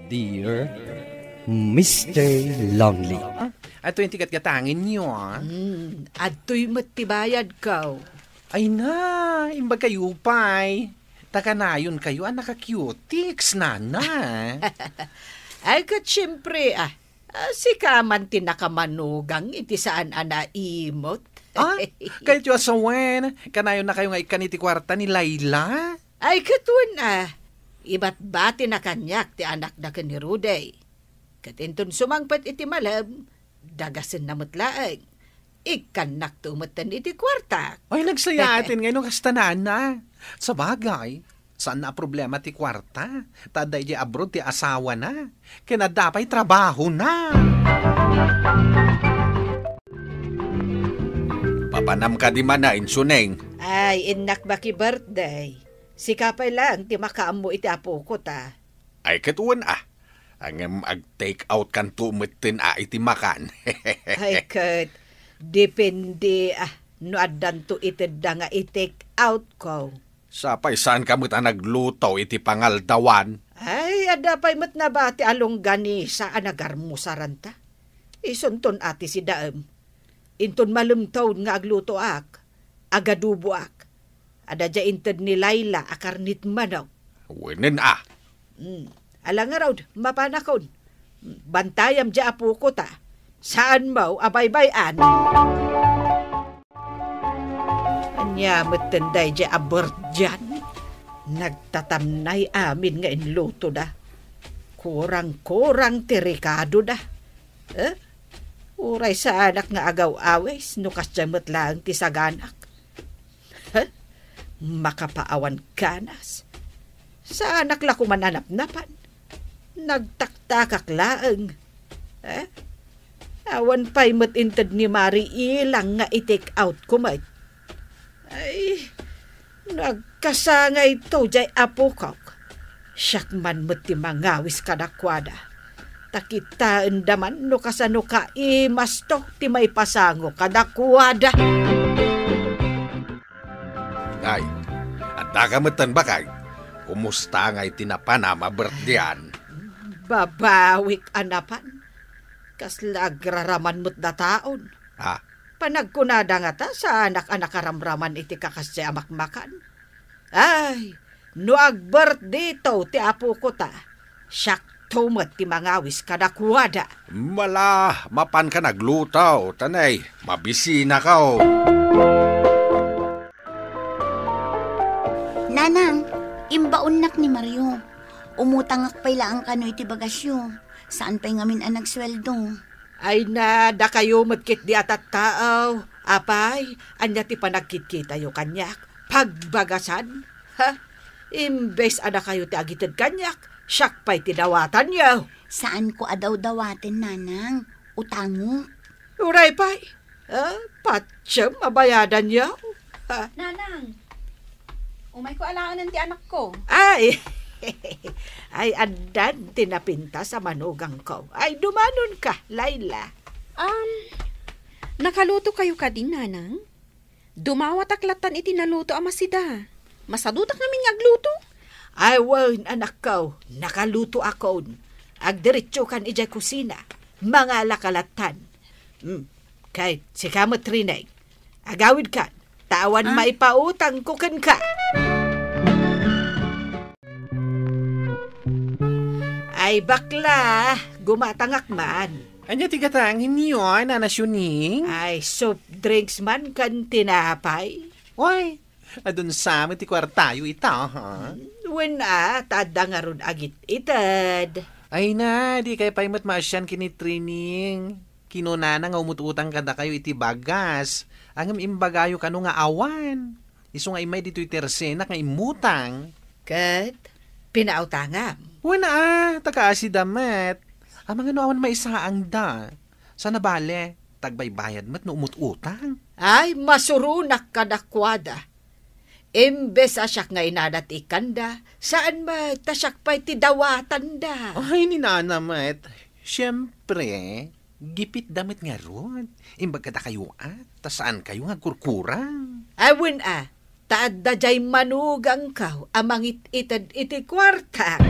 Dear Mr. Longley. Ato yung tikat-katangin niyo, Adto'y matibayad ka. Ay na, imbag kayo pa'y. Takanayon kayo, nakakutiks na. Ay kat siyempre, si kaman tinakamanugang iti saan imot. Kahit yung asawen, kanayon na kayo nga ikaniti kwarta ni Layla. Ay katun, iba't bati na kanyak ti anak na ni Ruday. Katinton sumangpat iti malam, dagasin na mutlaang. Ikanak tumatan iti kwarta. Ay, nagsaya atin ngayon kastanan na. Sa bagay, saan na problema ti kwarta? Taday di abroad ti asawa na. Kinadapay trabaho na. Papanam ka di man na, insuneng. Ay, inak baki birthday. Sikapay lang, ti makaam mo iti apo ko ta. Ay, katuan Ang ag-take out kan tumitin iti makan. Ay, kat, depende no adan to itid da nga i-take out ko. Sapay saan ka mo't nagluto iti pangaldawan? Ay, adapay mo't na ba ti along gani sa anagarmusaran ta? Isunton ati si Daem. Inton malumtaw nga agluto ak, agadubo ak. Ada dya inted ni Layla akarnit manok. Winin Alang nga raw, mapanakon. Bantayam dya apo ko ta. Saan mo abay-bayan? Anya matenday dya abort dyan. Nagtatamnay amin nga inluto da. Kurang-kurang tirikado da. Uray sa anak nga agaw-awes, nukas jamot lang ti saganak. Makapaawan kanas. Sa anak la kumananap-napan. Nagtaktakak laeng. Awan pa'y matinted ni Mari ilang nga i-take out ko may. Ay, nagkasangay to jay apo kak. Siyak man mo't ti mangawis kadakwada. Takitaan daman no kasano ka imasto ti may pasango kadakwada. Ay, at nakamatan ba kay? Kumusta nga'y tinapanama birthdayan? Babawik anapan. Kaslagraraman mo't na taon. Panagkunada nga ta sa anak-anak karamraman iti kakasya amakmakan. Ay, no ag-birthday to ti apo ko ta. Siyak tumat ti mangawis kadakwada. Mala, mapan ka naglutaw. Tanay, mabisina ka o. Nanang, imbaunnak ni Mario. Umutangak pa'y laang kano'y ti bagasyo. Saan pa'y ngamin ang nagsweldo? Ay na, da kayo magkit di atat tao. Apay, anya ti panagkit-kita yo kanyak. Pagbagasan, imbes ada kayo ti agitid kanyak, siyak pa'y tinawatan yo. Saan ko adaw-dawatin, Nanang? Utango? Uray pa'y, patsyam, mabayadan yo. Nanang, umay ko alaan ti anak ko. Ay, andan tinapinta sa manugang ko. Ay, dumanon ka, Layla. Nakaluto kayo ka din, Nanang? Dumawat aklatan iti naluto amasida. Masadutak namin nga agluto. Ay, anak ko, nakaluto ako. Agdiretso kan ijay kusina. Mga lakalatan. Kahit si kamot rinay. Agawid ka. Tawan maipautang kukan ka. Ay bakla, gumatangak man. Anya tigatangin niyo, nanasyuning? Ay, soft drinks man kan tinapay. Oy, adun sa amin ti kwartayo ita, When tada nga ron agit itad. Ay na, di kay paimot masyan kini training. Kinunana nga umututang kada kayo iti bagas. Ang imbagayo kano nga awan. Iso nga imay dito itersena nga imutang. Kat, pinautangam. Wala taga-asi damat. Ang mga awan maisaang da. Sana bale, tagbay-bayad mat no umututang. Ay, masurunak kadakwada. Imbes asyak nga inadat ikanda, saan ba tasyak pa'y tidawatan da? Ay, ninanamat. Siyempre, gipit damit nga ron. Imbag kada kayo tasaan kayo nga kurkurang. Awin taad da jay manugang ka, amang itad iti kwarta.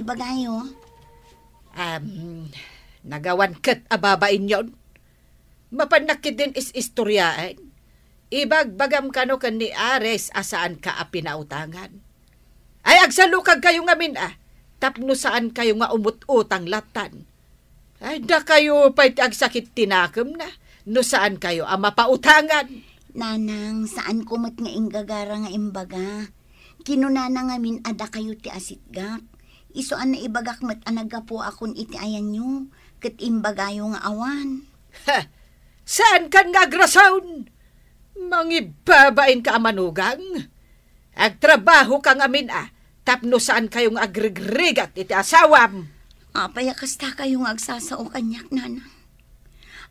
iti bagayo? Nagawan kat ababain yon. Mapanakit din is istoryaan. Ibagbagam kano kan ni Ares asaan ka a pinautangan. Ay agsalukag kayo ngamin tapno saan kayo nga umut-utang latan. Ay da kayo pa'y agsakit tinakam na. No saan kayo mapautangan. Nanang, saan ko mat nga inggagara nga imbaga? Kinunana ngamin ada kayo ti asitgak. Isuan na ibagak mat anagapo akon iti ayan nyo. Kat imbagayo nga awan. Saan kan nga grasawn? Mangibabain ka manugang? Agtrabaho ka ngamin tapno saan kayong agrigrigat iti asawam. Apayakasta kayo nga agsasao kanyak, nanang.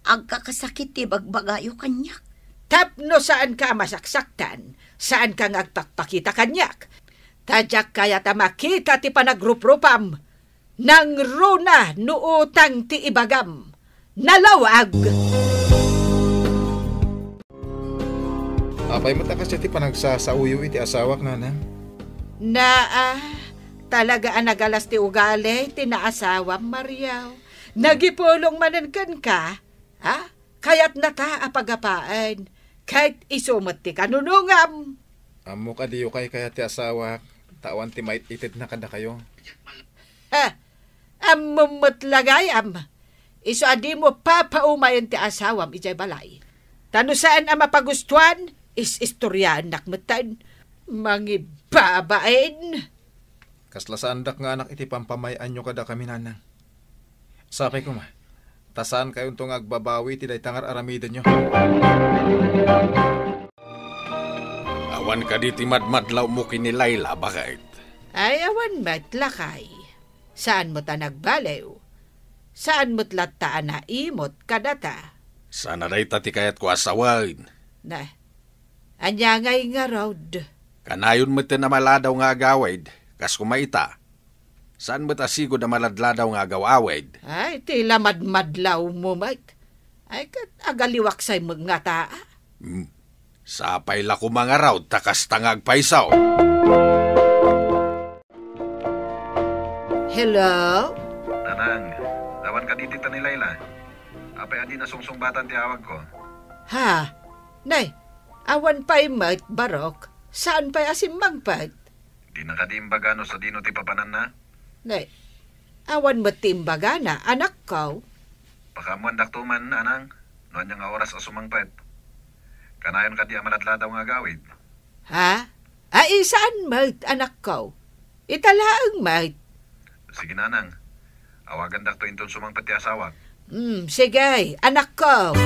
Agkakasakit ti bagbagayo kanyak. Tapno saan ka masaksaktan? Saan ka nga agpakpakita kanyak? Tadyak kaya ta makita ti panagruprupam. Nang runa nuutang ti ibagam. Nalawag! Apay mo takas ti panagsasauyo iti asawak, nanang? Talaga nagalas ti ugali, tinaasawam, Mariaw. Nagipulong manan ka, Kaya't nata apagapaan, kahit isumot ti kanunungam. Amo ka diyo kay kaya ti asawak, tawan ti mait ited na kada kayo. Amumot lagayam. Iso adi mo papaumayan ti asawam ijay balay. Tano saan ang mapagustuhan, is istoryaan nakmatan. Mangibabain. Kaslasandak nga anak iti pampamayan nyo kada kami, nanang. Sapay ko tasaan kayo itong agbabawi ti daytangar aramiden nyo. Awan ka di ti madmadlaw mo kini Layla, bakit? Ay awan matlakay. Saan mo ta nagbalew? Saan mo't lataan na imot kadata? Sana day tati kayat ko asawain. Anyangay nga road. Kanayon mo na maladaw nga agawid, kas kumaita. Saan mo tasigo na maladladaw nga agawawid? Ay, tila madmadlaw mo, mate. Ay, kat agaliwak sa'y mga taa. Sapay la ko mga raw, takas tangag paisaw. Hello? Nanang, awan ka dito ni Layla. Apay adi na sungsung-batan ti awag ko. Nay, awan pa'y mate, barok. Saan pa'y asimmagpat? Di na kadimbaga no sa dino ti papanan na? Nay, awan mo timbaga na, anak ko. Pakamuan daktuman, anang. Noon niya nga oras asumangpet. Kanayon ka di amaladladaw nga gawid. Ay, saan mate, anak ko? Italaang mate. Sige, nanang. Awagan dakto inton sumangpet ti asawak. Sige, anak ko.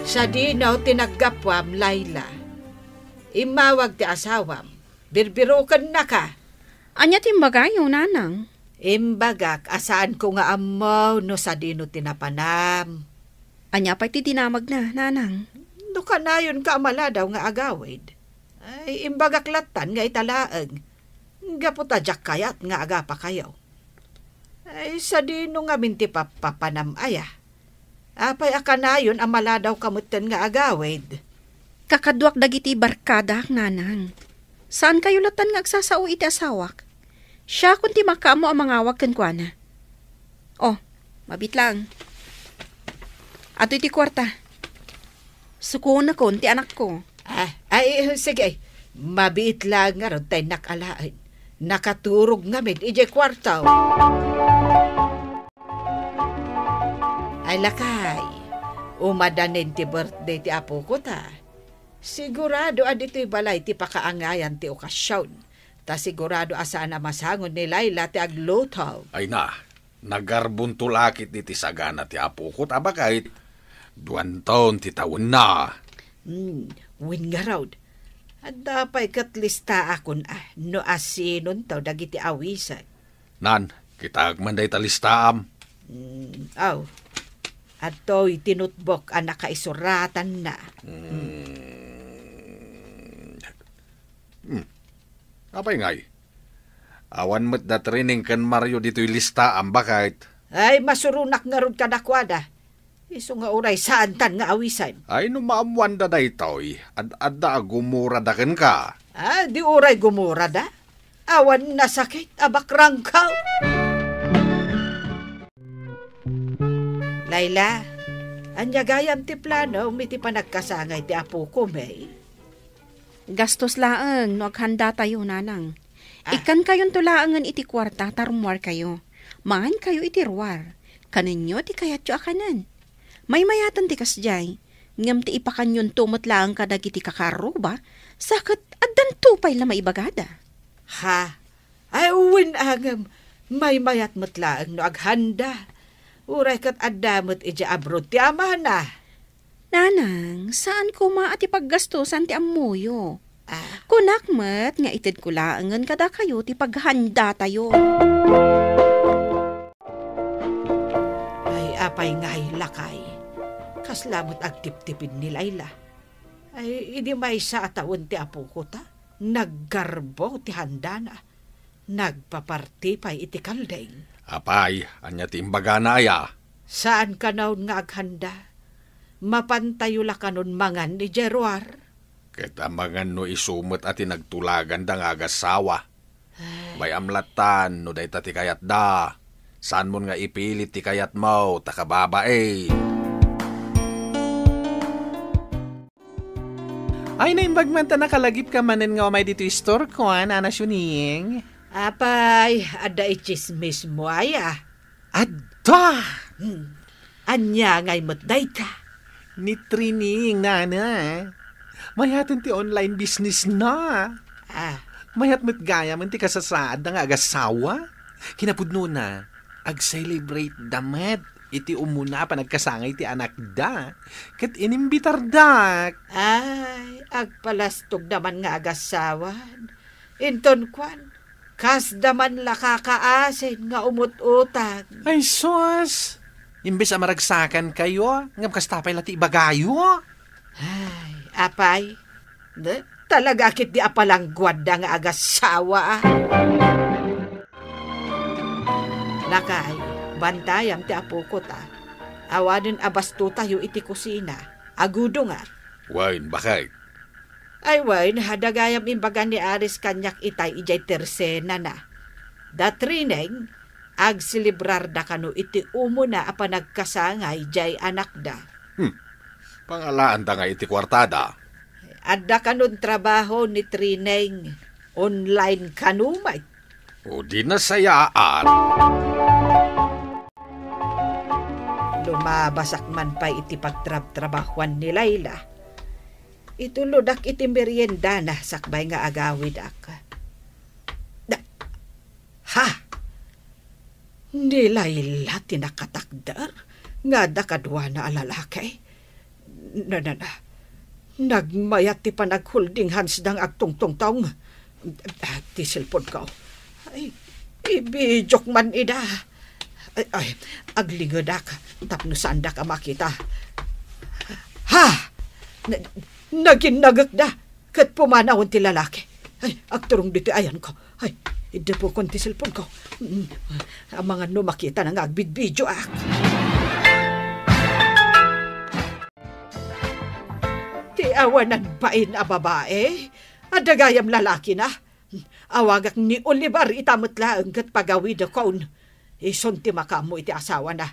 Sa dinaw tinaggapwam, Layla. Imawag ti asawam. Birbirukan na ka. Anya timbagayo, nanang? Imbagak, asaan ko nga amaw no sa dino tinapanam. Anya pa'y titinamag na, nanang? No kanayon ka maladaw nga agawid. Ay, imbagak latan nga italaang. Gaputa jak kayat nga aga pa kayo. Ay, sa dino nga minti papanam aya. Apay akanayon ang maladaw kamutan nga agawid. Kakadwak dagiti barkada, nanang. Saan kayo latan nga agsasao iti asawak? Siya kunti makamo ang mga awag kankwana. Mabit lang. Ato iti kwarta. Suko na ko, ti anak ko. Sige. Mabit lang nga ron tayo nakalaan. Nakaturog nga med, ije kwartaw. Ay lakay, umadanin ti birthday ti apo ko ta. Sigurado adito'y balay ti pakaangayan ti okasyon. Ta sigurado asaan na masangon ni Layla ti aglutaw. Ay nagarbuntulakit ti sagana ti apo ko, taba kahit 2 taon ti taon na. Win nga raw. At dapay katlista akon no asinon taw dagiti awisan. Nan, kita agmanday talistaam. At to'y tinutbok ang nakaisuratan na. Apay ngay. Awan mo't datrining kan Mario dito'y listaam bakit? Ay, masurunak nga ron kadakwada. Iso nga uray saan tan nga awisan. Ay, numaamuan da ito'y. Adda gumura da ken ka. Di uray gumura da. Awan na sakit, abakrangkaw. Layla, anya gayam ti plano, umiti pa nagkasangay ti apo ko, may. Gastos laang, no aghanda tayo, nanang. Ikan kayon tulaangan iti kwarta, tarumwar kayo. Mangan kayo iti ruwar. Kaninyo ti kayat yo akanan. May mayatan ti kasjay. Ngam ti ipakanyon tumot laang kadag iti kakaro ba? Sakat addan tupay la maibagada. Ha? Ay uwin agam. May mayat matlaang no aghanda. Uray kat addamot iti abroad ti amana. Nanang, saan ko ati paggastosan ti amuyo? Kunakmat nga itid ko laangan kada kayo ti paghanda tayo. Ay apay ngay lakay. Kaslamot agtip-tipid ni Layla. Ay idi may sa ataon ti apo ko ta. Naggarbo ti handa na. Nagpaparti pa'y iti kaldeng. Apay, anya ti imbaga na aya. Saan ka naon nga aghanda? Mapantayo la kanon mangan ni Jeruar. Kita mangan no isumot at nagtulagan da nga agasawa. May amlatan no day ti kayat da. Saan mo nga ipilit ti kayat mo, takababae. Ay, naimbag man ta nakalagip ka manen nga may dito store ko, Nana Shuning. Apay, ada ichismis mo aya. Adda! Anya ngay mo't dayta. Ni Trining, Nana. Mayatan ti online business na. Mayat mo't gaya man ti kasasaad na nga agasawa. Kinapudno na, ag-celebrate damat. Iti umuna pa nagkasangay ti anak da. Kat inimbitar dak. Ay, agpalastog naman nga agasawan. Inton kwan, kas daman lakakaasin nga umut-utag. Ay sus, imbes a maragsakan kayo, ngam kastapay lati ibagayo. Ay, apay, talaga kit di apalangguad da nga agasawa. Lakay, bantayam ti apo ko ta. Awanin abasto tayo iti kusina. Agudo nga. Wain, bakit? Ay wain, hadagayam imbaga ni Aris kanyak itay ijay tersena na. Datrineng, agsilibrar da kano iti umuna apa nagkasangay jay anak da. Pangalaan da nga iti kwartada. Adda kanon trabaho ni Trineng. Online kanumay. O di nasayaan. Lumabasak man pa iti pagtrabahuan ni Layla. Ituludak iti merienda na sakbay nga agawid ak. Ha! Ni Layla tinakatakdar nga dakadwa na alalakay. Nagmayat ti panagholding hands dang agtungtong-tong. Ti silpon ko. Ay, ibijok man ida. Ay, aglingodak. Tapno saan da ka makita. Ha! Naginagak da. Kat pumanawon ti lalaki. Ay, agturong dito ayan ko. Ay, hindi po kon ti silpon ko. Ang mga no makita na nga agbidbidyo ak. Ti awanan bain a babae. Adagayam lalaki na. Awagak ni Oliver itamot laang kat pagawid akon. Ison ti makamo iti asawa na.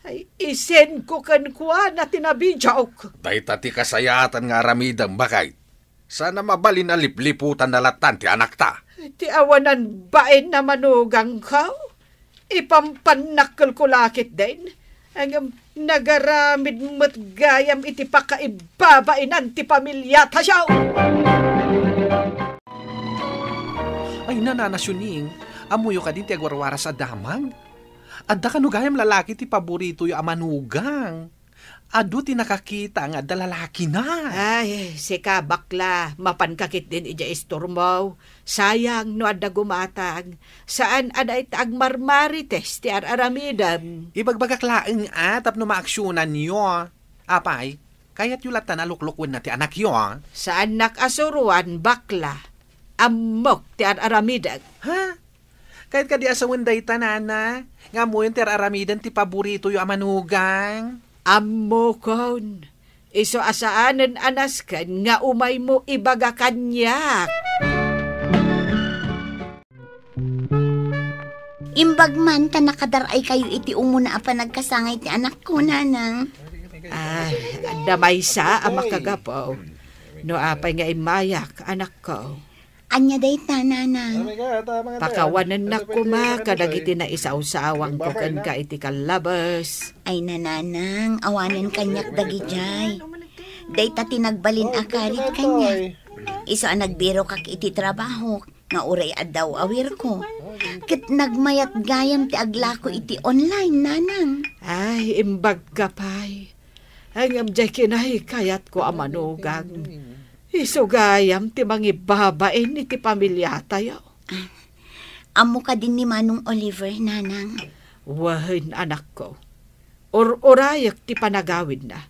Ay, isen ko kankwa na tinabidyaok. Dayta ti kasayatan nga aramidang bakay. Sana mabalin alipliputan na latan ti anak ta. Ti awanan bain na manugang ka? Ipampanakal ko lakit din. Ang nagaramid mo't gayam iti pakaibabainan ti pamilya ta siya. Ay, Nana Shuning, amuyo ka din ti agwarwara sa damag. Adda kanugayam lalaki ti paborito yu amanugang. Adu ti nakakita nga adda lalaki na. Ay, sika bakla, mapankakit din ija isturmaw. Sayang no adda gumatag. Saan ada ita agmarmarites ti aramidam. Ibagbagak laeng tapno maaksyonan nyo. Apay, kayat yulatan na luklukwen na ti anak yo. Saan nakasuruan bakla? Amok ti aramidan. Ha? Kahit ka di asawan day tanana, nga mo yung ti aramidan ti paborito yung amanugang. Amokon. Iso asaanan anaskan nga umay mo ibaga kanyak. Imbag man ta nakadaray kayo iti umuna apa nagkasangay ti anak ko, nanang. Damay sa ang makagapaw. No apay nga imayak, anak ko. Anya day ta, nanang. Pakawanan na kuma, kadagiti na isaw-sawang ko kan ka iti kalabas. Ay nananang, awanan kanyak dagijay. Day ta tinagbalin akarit kanya. Iso ang nagbiro kak iti trabaho, nga uray adaw awir ko. Kit nagmayat gayam ti aglako iti online, nanang. Ay, imbag kapay. Ang amjay kinay kayat ko amanugang. Iso gayam ti mangibabain iti pamilya tayo. Amo ka din ni Manong Oliver, nanang. Wahin, anak ko. Urayak ti panagawid na.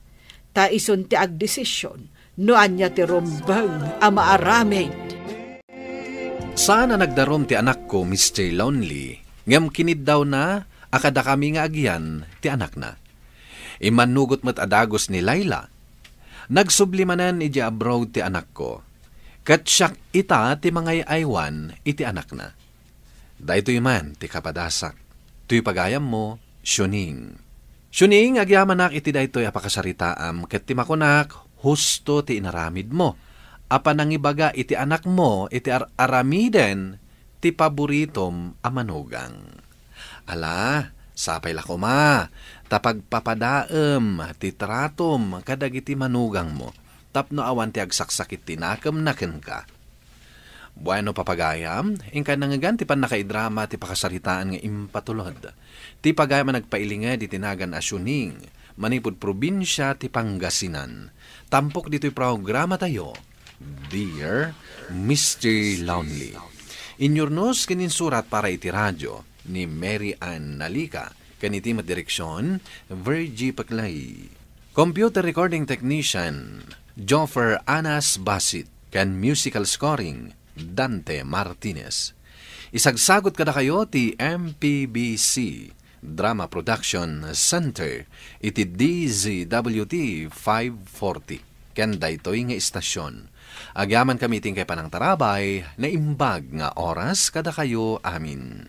Ta ison ti agdesisyon. No anya ti rumbang ama aramid. Sana nagdarom ti anak ko, Mr. Lonely. Ngam kinid daw na, akada kami nga agyan ti anak na. Imanugot mo't adagos ni Layla. Nagsublimanan iti abroad ti anak ko. Katsyak ita ti mga aywan iti anak na. Dahito man ti kapadasak. Tuy pagayam mo, Shuning. Shuning, agyamanak iti dahito'y apakasaritaam. Ket ti makunak, husto ti inaramid mo. Apa nang ibaga iti anak mo, iti aramiden, ti paboritom amanugang. Ala, sapay lako ma, tapag papadaem, ti tratom, kadagiti manugang mo, tapno awan ti agsaksakit tinakam naken ka. Bueno papagayam, ingka nangagan ti pan nakaidrama ti pakasaritaan nga impatulod. Ti pagayam nagpailinga di tinagan Shuning, manipud probinsya ti Pangasinan. Tampok dito'y programa tayo, Dear Mr. Lonely. Inyornos kininsurat para iti radyo ni Mary Ann Nalika, kaniti direksyon, Virgie Paclay. Computer recording technician, Joffer Anas Basit, kan musical scoring, Dante Martinez. Isagsagot kada kayo ti MPBC Drama Production Center, iti DZWT 540. Kanda ito'y nga istasyon. Agyaman kami ting kay panang tarabay, na imbag nga oras kada kayo amin.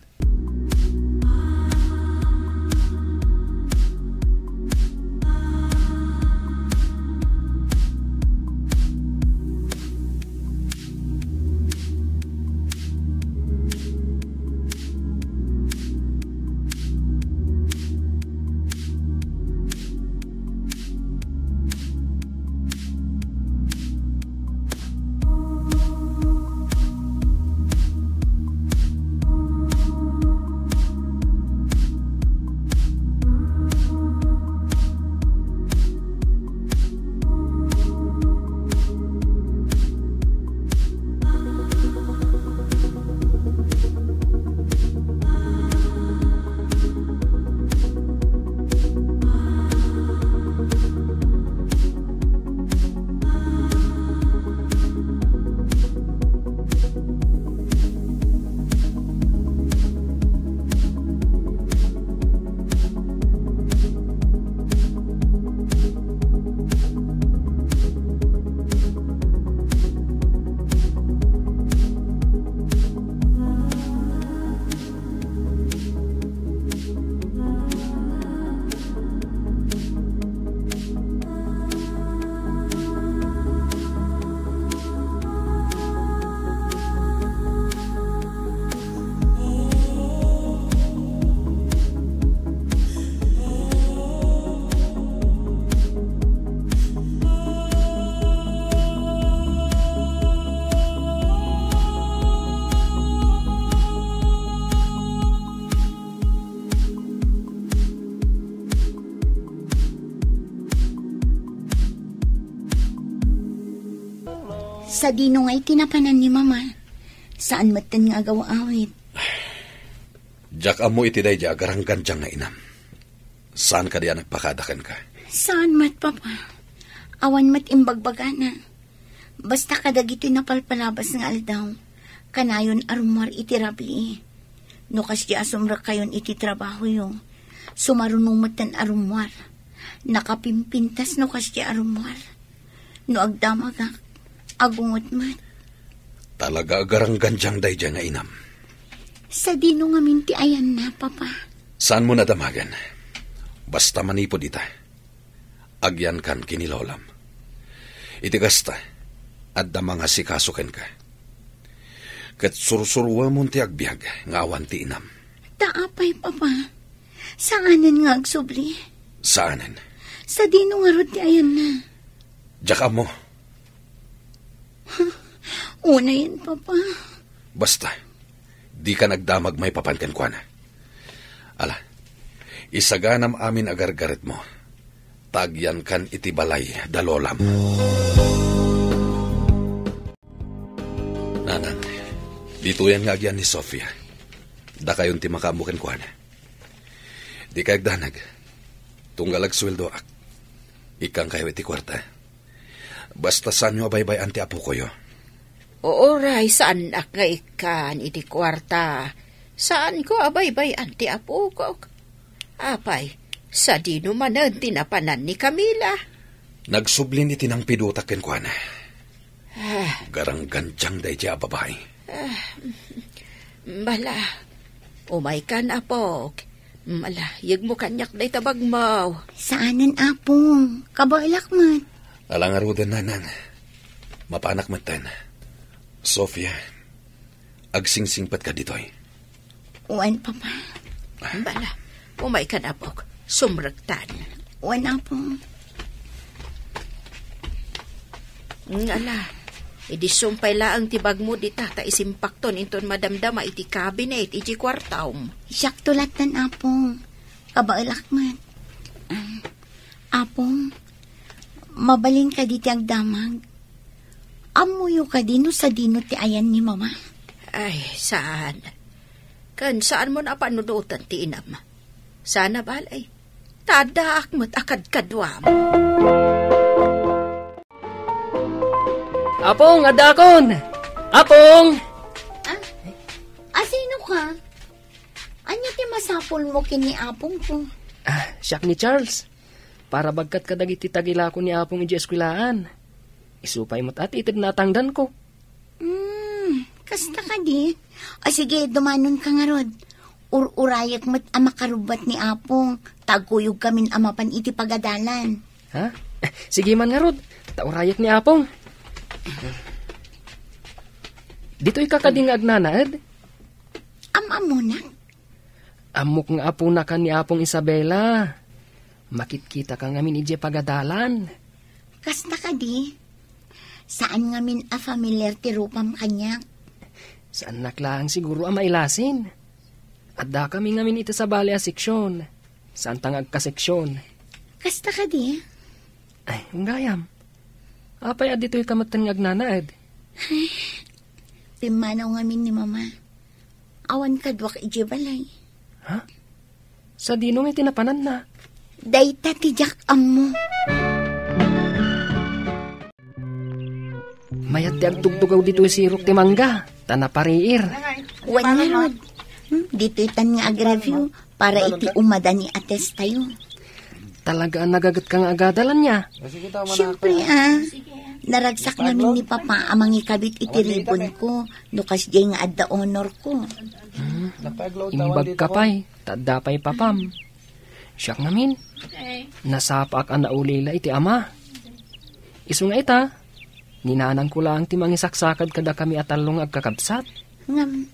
Sa dino nga'y tinapanan ni Mama. Saan matan nga gawa-awit? Jak amo iti day agaranggan diyang nga inam. Saan ka diya nagpakadakan ka? Saan mat, Papa? Awan mat imbagbagana. Basta kadagiti napalpalabas nga aldaw. Kanayon arumar iti rabi. No kasi asumra kayon iti trabaho yung. Sumarunong matan arumar. Nakapimpintas no kasi arumar. No agdamagak. Agungot mat. Talaga agaranggan diyang day nga inam. Sa dino nga minti ayan na, Papa. Saan mo nadamagan? Basta manipod ita. Agyan kan kinilolam. Itigasta, at da mga sikasuken ka. Kat sursurwa mo ti agbyag, ngawan ti inam. Taapay, Papa. Saanan nga agsubli? Saanan? Sa dino nga rod ti ayan na. Diyaka mo. Una yan, Papa. Basta, di ka nagdamag may papankan kwa na. Ala, isaganam amin agargaret mo. Tagyan kan itibalay dalolam. Nanan, dito yan nga agyan ni Sofia. Da kayon ti makamukin kwa na. Di kagdanag. Tunggalag sweldo ak. Ikang kayo iti kwarta. Basta saan nyo abaybay anti apo ko yo. Oray, saan ak nga ikan iti kwarta? Saan ko abaybay anti apo ko? Apay, sa dino manan tinapanan ni Camila. Nagsublin iti nang pidutak ken kwa na. Garang gandyang day tiya babae. Bala, umay kan apok. Mala, yag mo kanyak day tabag mo. Saanan, Apong? Kabailak man. Alang arudan nanan. Mapanak matan. Sofia, agsingsingpat ka ditoy. Uwan, Papa. Bala, umay kan apok. Sumragtan. Uwan, Apong. Ngala, idi sumpay laang tibag mo di tata isimpakton inton madamdama iti cabinet iti kwartaum. Siyak tulatan, Apong. Kabailak man. Apong, mabalin ka di ti agdamag. Amuyo ka dino sa dino ti ayan ni Mama. Ay, saan? Kan saan mo na panudutan ti inam? Sana balay. Tadaak mo't akad kadwam. Apong, adakon! Apong! Sino ka? Anya ti masapol mo kini Apong ko? Siyak ni Charles. Para bagkat kadagiti tagila ko ni Apong iji eskwilaan. Isupay mo't at itid natangdan ko. Kasta ka di? Sige, dumanon ka nga rod. Ururayak mo't amakarubat ni Apong. Tagkuyog kamin amapan iti pagadalan. Ha? Sige man nga rod. Taurayak ni Apong. Dito'y kakading agnanaad? Amuna? Amok nga apo na ka ni Apong Isabela. Makitkita ka ngamin ije pagadalan. Kasta ka di? Saan ngamin familiar ti rupam kanya? Saan naklang siguro mailasin? At da kami ngamin ito sa bali a seksyon. Saan tangag ka seksyon? Kasta ka di? Ay, gayam. Apay dito'y kamatan nga agnanaad. Ay, pimanaw ngamin ni Mama. Awan kadwak ije balay. Ha? Sa dinong itinapanan na. Dayta ti jak ammo. Mayat ti agtugtugaw dito'y sirok ti mangga. Tanapariir. Wan nga rod. Dito'y tan nga ag-review para iti umada ni ates tayo. Talaga nagagat kang agadalan niya. Siyempre naragsak namin ni Papa amang ikabit iti ribbon ko. Nukas jay nga adda honor ko. Imbag kapay, tadapay papam. Siyak namin. Nasapak ang naulila iti ama. Isu nga ita, ninanang ko lang ti mangisaksakad kada kami atalong agkakabsat. Ngam,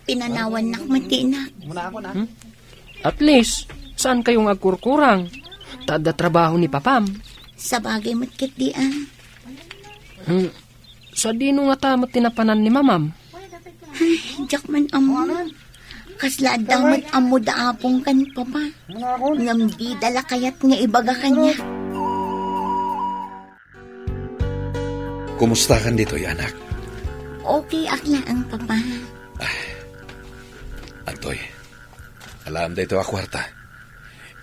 pinanawan nak matinak. At least, saan kayong agkurkurang? Tada trabaho ni papam. Sa bagay matkit di Sa dino nga tamat tinapanan ni mamam. Ay, jakman amo. Kasla damat amo da apong kan Papa. Ngam di dala kayat nga ibaga kanya. Kumusta kan dito, anak? Okay, akla ang Papa. Antoy, alam da ito akwarta.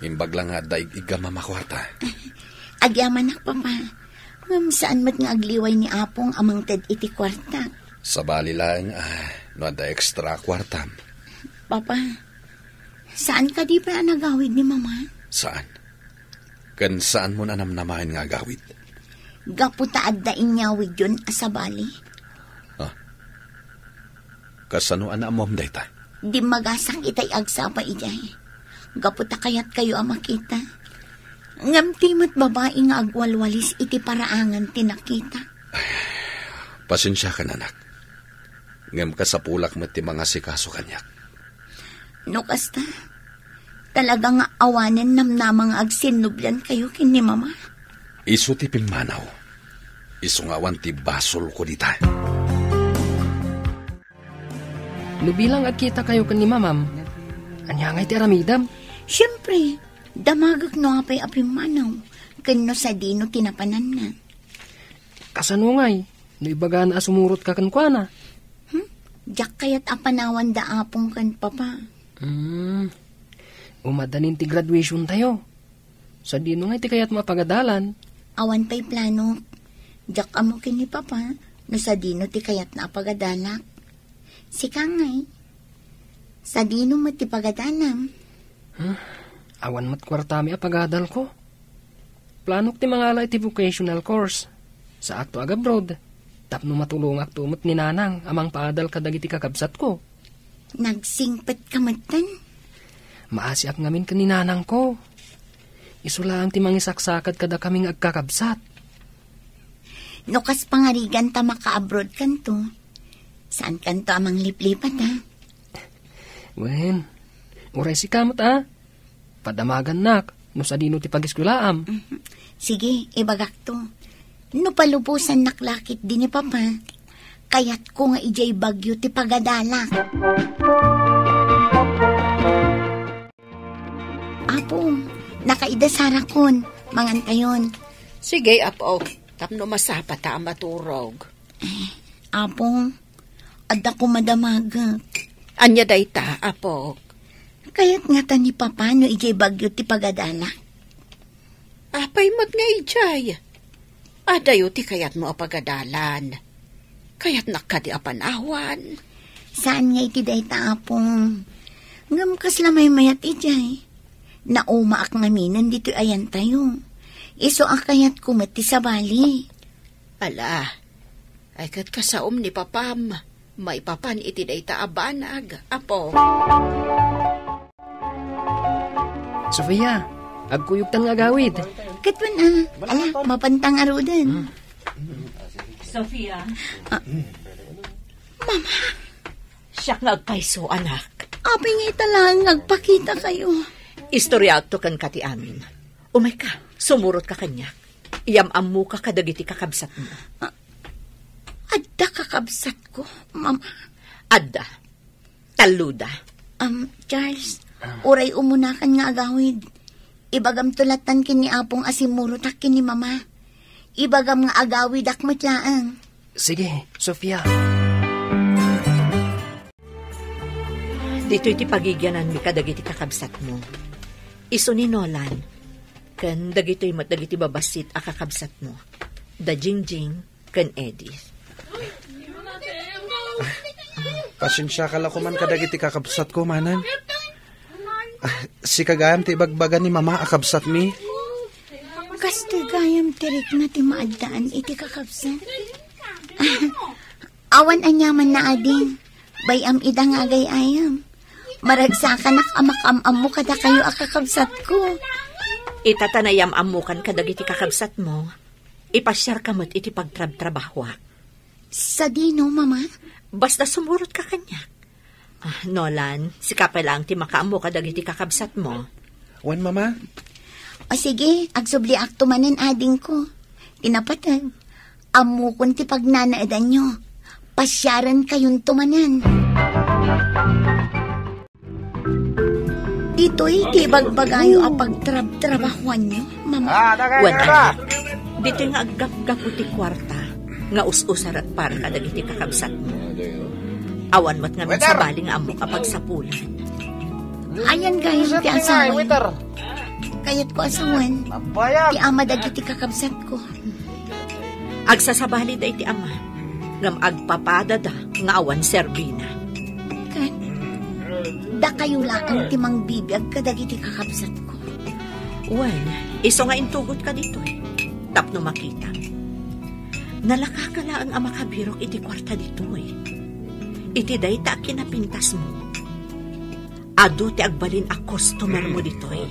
Imbag lang nga daig igama makwarta. Agyaman nak Papa. Ngam saan mat nga agliway ni Apong amang ted iti kwarta. Sa bali lang, no da extra kwartam. Papa, saan ka di pa nagawid ni Mama? Saan? Kan saan mo nanamnamahin nga agawid? Gaputa adda inyawid yun asabali. Kasano ana mo dayta? Di magasak itay agsapa ijay. Gaputa kayat kayo ang makita. Ngam timat babae nga agwalwalis iti paraangan tinakita. Pasensya ka na, anak. Ngam ka sa pulak mo ti mga sikaso kanyak. No kasta, talaga nga awanen namnamang agsinublan kayo kini mama. Isu ti pilmanaw. Isu nga awan ti basol ko dita. Nubilang at kita kayo kan ni mamam. Anya nga iti aramidam. Siyempre, damagak no apay apimanaw. Kano sa dino tinapanan na. Kasanungay, no ibaga na sumurot ka kan kwa na. Diyak kaya't apanawan da apong kan papa. Umadanin ti graduation tayo. Sa dino nga iti kaya't mapagadalan. Awan pa'y plano. Diyak amo kini papa, no sa dino ti kaya't na apagadalak. Sikangay, sa dino mo ti pagadalam. Awan mat kwartami apagadal ko. Planok ti mangala iti vocational course. Sa akto agabroad. Tapno matulong akto mat ni nanang amang paadal kadag iti kakabsat ko. Nagsingpet kamatan? Maasi ak ngamin ka ni nanang ko. Isulaang ti mangisaksakad kada kaming agkakabsat. Nukas pangarigan ta maka-abroad kanto. Saan kanto amang liplipat ha? Wen, uray si kamot Padamagan nak, no sa dino ti pag-iskulaam. Sige, ibagak to. No palubusan naklakit din ni papa, kayat ko nga ijay bagyo ti pagadalak. Apo, nakaidasara kon, mangan kayon. Sige, Apo, tapno masapa ta maturog. Apo, adda ko madamagak. Anya day ta, Apo. Kaya't nga ta ni papa no ijay bagyo ti pagadala. Apay mat nga ijay. Adayo ti kayat mo apagadalan. Kayat nakadi apanawan. Saan nga iti day ta, Apong? Ngam kaslamay mayat ijay. Naumaak ngaminan dito ayan tayo. Iso akayat kumati sa bali. Ala, ay kat kasaom ni papam. May papan iti day ta abanag, Apo. Sofia, agkuyugtan nga gawid. Katwan ala, mapantang arudan. Sofia. Mama. Siya nga agpaiso, anak. Aping italang nagpakita kayo. Istorya to kan kati amin. Umay ka, sumurot ka kanya. Iyam-am mo ka kadagiti kakabsat mo. Adda kakabsat ko, Mama. Adda. Taluda. Charles, uray umunakan nga agawid. Ibagam tulatan kini Apong asimuro tak kini Mama. Ibagam nga agawid akmatlaang. Sige, Sofia. Dito iti pagigyanan mi kadagiti kakabsat mo. Iso ni Nolan. Kan dagito'y matdagiti babasit a kakabsat mo. Da Jingjing kan Edith. Pasensya ka lang kuman kadagiti kakabsat ko, manan. Si kagayam ti bagbagan ni mama akabsat mi. Kastigayam tirik na ti maadaan iti kakabsat. Awan anyaman na ading. Bayam idang agay ayam. Maragsakan amakam-am mo kada kayo akakabsat ko. Itatanayam amukan kadagiti kakabsat mo. Ipasyar kamot iti pagtrab-trabaho. Sa dino, Mama? Basta sumurot ka kanya. Nolan, sikapay lang ti makaamu kadagiti kakabsat mo. Wan, Mama? O sige, agsubli akto manin ading ko. Tinapatan. Amukon ti pagnanaadan nyo. Pasyaran kayong tumanan. Dito'y ti bagbagayo a pagtrab-trabahuan nyo, Mama. Wala. Dito nga agap-gap uti kwarta. Nga us-usar at para kadagiti kakabsat mo. Awan mo't nga sa baling amo kapag sapulan. Ayan gayong ti asawan. Kayat ko asawan. Ti ama dagiti kakabsat ko. Agsasabali da iti ama. Ngam agpapadada nga awan serbina. Kan, da kayo lang timang bibiyag kadagiti kakabsat ko. Wen, iso nga intugot ka dito eh. Tapno makita. Nalakakala ang ama kabirok iti kwarta dito eh. Iti day ta kinapintas mo. Ado ti agbalin a customer mo ditoy.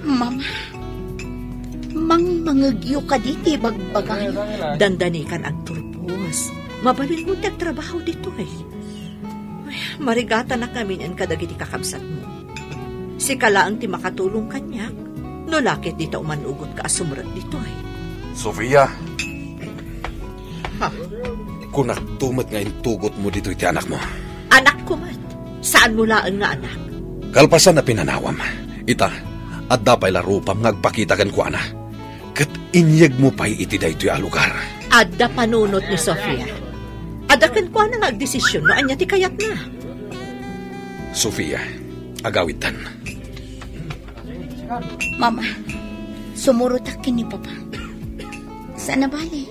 Mama, mangmangagyo ka diti bagbagay. Dandanikan ag turpos. Mabalin mo ti agtrabaho ditoy. Marigata na kami yan kadagiti kakabsat mo. Si kalaang ti makatulong kanya, no lakit dito umanugot ka asumrat ditoy. Sofia, Ha? kung nagtumat nga intugot mo dito iti anak mo. Anak ko man. Saan mo laan nga anak? Kalpasan na pinanawam. Ita, at dapay larupam ngagpakita kan ko ana. Kat inyag mo pa'y iti daytoy a lugar. Adda panunot ni Sofia. Adda kan ko na nagdesisyon no anya ti kayat na. Sofia, agawitan. Mama, sumurutak kini Papa. Sana bali,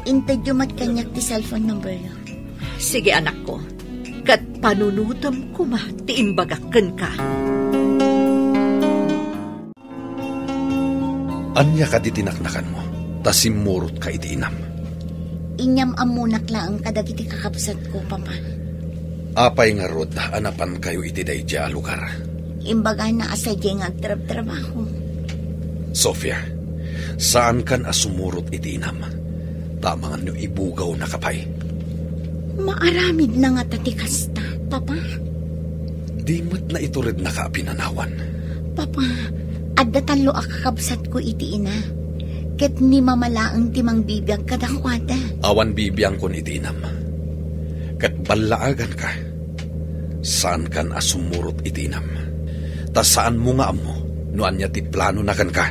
intadyo mat kanyak ti cellphone number yo. Sige anak ko. Kat panunutam ko ma ti imbagakan ka. Anya ka ditinaknakan mo, tas simurot ka iti inam. Inyam amunak laang kadagiti kakabsat ko, Papa. Apay nga rod, anapan kayo iti dayja a lugar. Imbaga na asadya nga agtrab-trabaho. Sofia, saan kan asumurot iti inam? Tamangan nyo ibugaw na kapay. Maaramid na nga tatikasta, Papa. Di mo't na ito red nakaapinanawan. Papa, adda talo akakabsat ko iti ina. Ket ni mamalaang timang bibiyag kadakwada. Awan bibiyang kon iti inam. Kat balaagan ka. Saan kan asumurot iti inam? Ta saan mo nga amo, nuan niya ti plano na kan ka?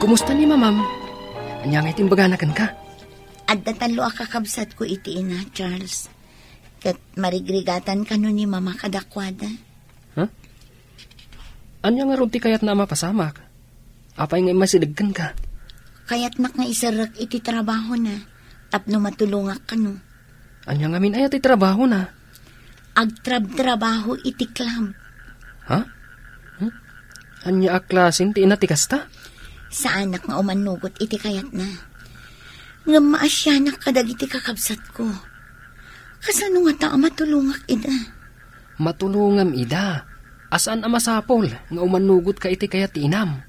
Kumusta ni mamam? Anya nga itimbaganakan ka? Adda talo akakabsat ko iti ina, Charles. Kat marigrigatan ka nun ni mama kadakwada. Huh? Anya nga runti kayat na mapasamak? Apay nga masiligkan ka? Kayat nak nga isarak iti trabaho na. Tapno matulungak ka no. Anya nga min ayat iti trabaho na? Agtrab-trabaho iti club. Ha? Huh? Anya aklasin ti inatikasta? Sa anak nga umanugot iti kayat na. Nga maasyanak kadag iti kakabsat ko. Kasano nga ta matulungak ida? Matulungam ida. Asaan amasapol nga umanugot ka iti kayat ti inam?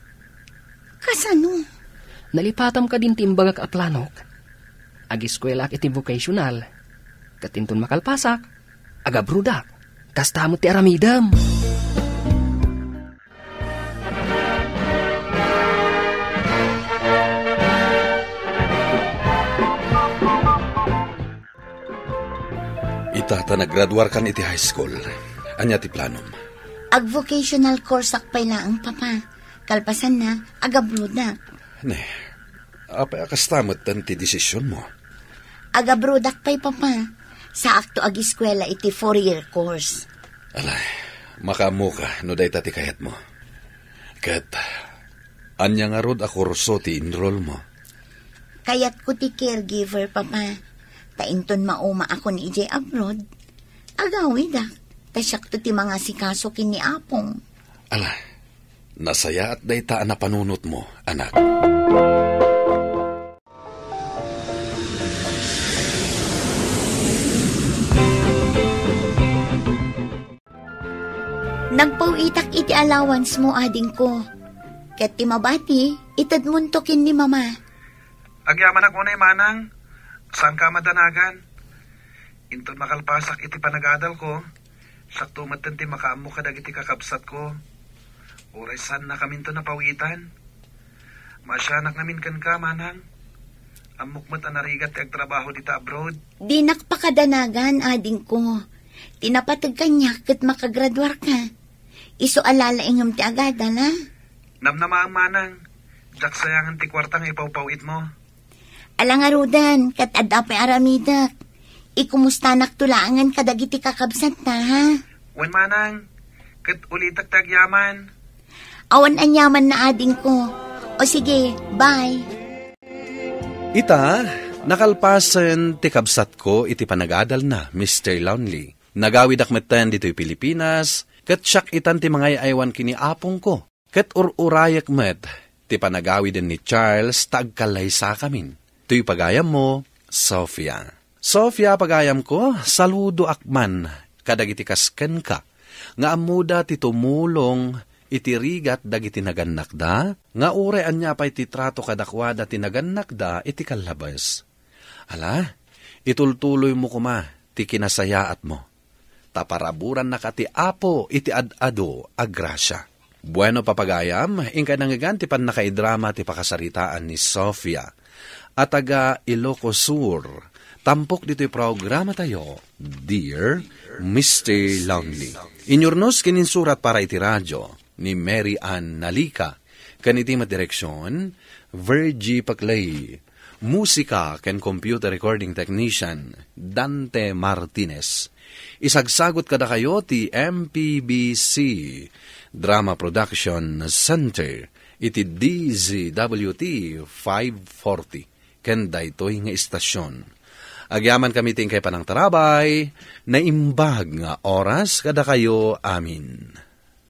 Kasano? Nalipatam ka din timbagak atlanok. Agiskwelak iti vocational. Katinton makalpasak. Agabrudak. Kastamot ti aramidam. ita ta naggraduar kan iti high school. Anya ti planom? Ag vocational course akpay laang, papa. Kalpasan na, agabrood na. Ne, apay akastamot tan ti desisyon mo. Agabrood akpay, papa. Sa akto ag eskwela iti 4-year course. Alay, makamu ka no day ti kayat mo. Kat, anya nga rod ako kurso ti enroll mo. Kayat ko ti caregiver, papa. Tainton mauma ako ni EJ abroad. Agawid ak. Tasyak to ti mga sikaso kini apong. Alay, nasaya at dayta na panunot mo, anak. Nagpawitak iti allowance mo, ading ko. Ket ti mabati, itad muntokin ni mama. Agyaman ako na manang. Saan ka madanagan? Inton makalpasak iti panagadal ko. Sakto matan ti makaammo kadag iti kakabsat ko. Oray san na kamin to napawitan. Masyanak namin kan ka, manang. Amukmat anarigat ti agtrabaho dita abroad. Di nakpakadanagan, ading ko. Tinapatag kanya kat makagraduar ka. Iso alala ingam ti agada na. Namnama ang manang. Jak sayangan ti kwartang ipawpawit mo. Alangarudan, kat adapay aramidak. Ikumustanak tulangan kadagiti kakabsat na, ha? Wan manang, kat ulitak tagyaman. Awan anyaman na ading ko. O sige, bye. Ita, nakalpasan ti kabsat ko iti panagadal na, Mr. Lonely. Nagawid akmetan dito'y Pilipinas, kat siyak itan ti mga aywan kini apong ko. Kat ururayak met, ti panagawid ni Charles tagkalay sa kamin. To'y pagayam mo, Sofia. Sofia, pagayam ko, saludo akman, kadagiti kasken ka. Nga amuda ti tumulong, itirigat dagiti nagannakda, nga urean niya pa'y titrato kadakwada ti nagannakda, iti kalabas. Ala, itultuloy mo kuma, ti kinasayaat mo. Taparaburan na ka ti apo, iti ad-ado, agrasya. Bueno papagayam, ingka nangigan ti pan nakaidrama ti pakasaritaan ni Sofia. At taga Ilocos Sur, tampok dito'y programa tayo, Dear Mr. Lonely. Inyurnos kininsurat para iti radyo ni Mary Ann Nalika. Kaniti madireksyon, Virgie Paclay. Musika ken computer recording technician, Dante Martinez. Isagsagot kada kayo ti MPBC Drama Production Center, iti DZWT 540. Kenda ito'y nga istasyon. Agyaman kami ting kay panang tarabay, na imbag nga oras kada kayo amin.